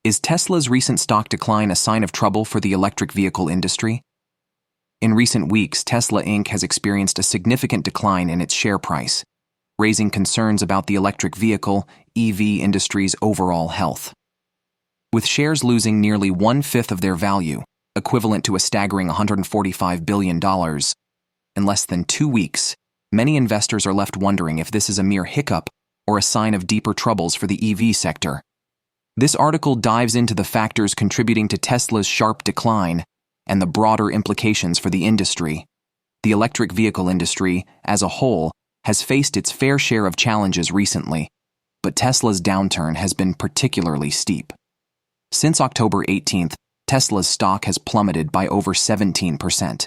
Is Tesla's recent stock decline a sign of trouble for the electric vehicle industry? In recent weeks, Tesla Inc. has experienced a significant decline in its share price, raising concerns about the electric vehicle (EV) industry's overall health. With shares losing nearly one-fifth of their value, equivalent to a staggering $145 billion, in less than 2 weeks, many investors are left wondering if this is a mere hiccup or a sign of deeper troubles for the EV sector. This article dives into the factors contributing to Tesla's sharp decline and the broader implications for the industry. The electric vehicle industry, as a whole, has faced its fair share of challenges recently, but Tesla's downturn has been particularly steep. Since October 18th, Tesla's stock has plummeted by over 17%.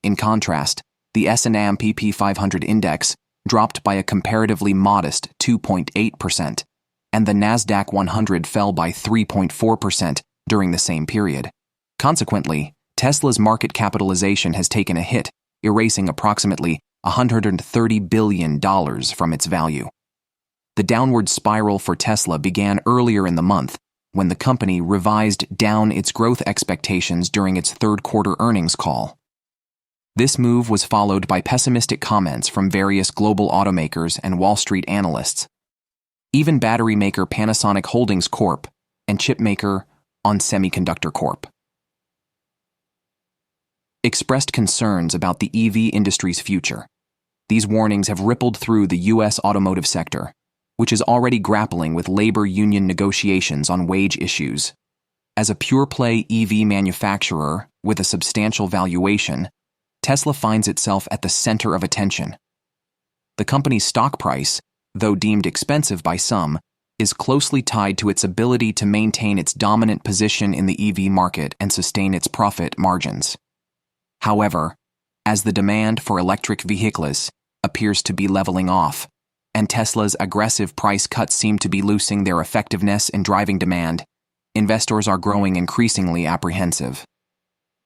In contrast, the S&P 500 index dropped by a comparatively modest 2.8%, and the Nasdaq 100 fell by 3.4% during the same period. Consequently, Tesla's market capitalization has taken a hit, erasing approximately $130 billion from its value. The downward spiral for Tesla began earlier in the month when the company revised down its growth expectations during its third-quarter earnings call. This move was followed by pessimistic comments from various global automakers and Wall Street analysts. Even battery maker Panasonic Holdings Corp. And chip maker ON Semiconductor Corp. expressed concerns about the EV industry's future. These warnings have rippled through the U.S. automotive sector, which is already grappling with labor union negotiations on wage issues. As a pure-play EV manufacturer with a substantial valuation, Tesla finds itself at the center of attention. The company's stock price, though deemed expensive by some, is closely tied to its ability to maintain its dominant position in the EV market and sustain its profit margins. However, as the demand for electric vehicles appears to be leveling off, and Tesla's aggressive price cuts seem to be losing their effectiveness in driving demand, investors are growing increasingly apprehensive.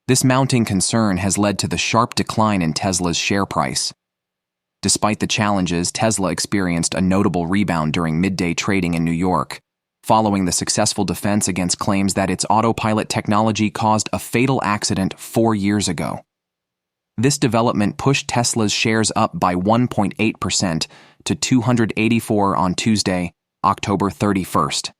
This mounting concern has led to the sharp decline in Tesla's share price. Despite the challenges, Tesla experienced a notable rebound during midday trading in New York, following the successful defense against claims that its autopilot technology caused a fatal accident 4 years ago. This development pushed Tesla's shares up by 1.8% to 284 on Tuesday, October 31st.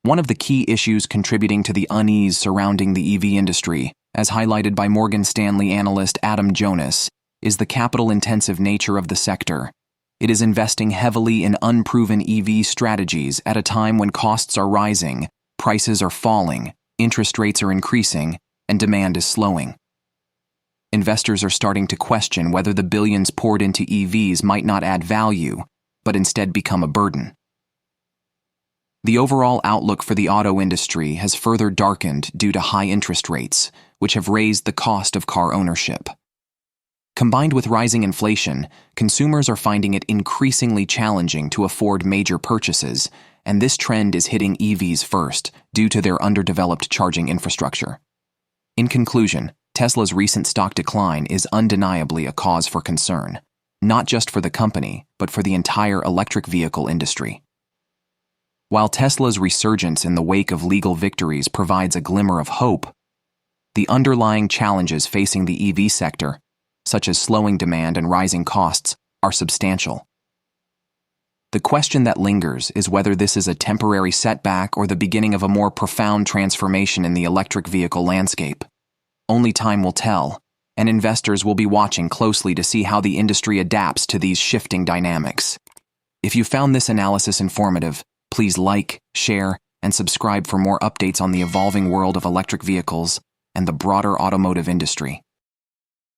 One of the key issues contributing to the unease surrounding the EV industry, as highlighted by Morgan Stanley analyst Adam Jonas, is the capital-intensive nature of the sector. It is investing heavily in unproven EV strategies at a time when costs are rising, prices are falling, interest rates are increasing, and demand is slowing. Investors are starting to question whether the billions poured into EVs might not add value, but instead become a burden. The overall outlook for the auto industry has further darkened due to high interest rates, which have raised the cost of car ownership. Combined with rising inflation, consumers are finding it increasingly challenging to afford major purchases, and this trend is hitting EVs first due to their underdeveloped charging infrastructure. In conclusion, Tesla's recent stock decline is undeniably a cause for concern, not just for the company, but for the entire electric vehicle industry. While Tesla's resurgence in the wake of legal victories provides a glimmer of hope, the underlying challenges facing the EV sector, such as slowing demand and rising costs, are substantial. The question that lingers is whether this is a temporary setback or the beginning of a more profound transformation in the electric vehicle landscape. Only time will tell, and investors will be watching closely to see how the industry adapts to these shifting dynamics. If you found this analysis informative, please like, share, and subscribe for more updates on the evolving world of electric vehicles and the broader automotive industry.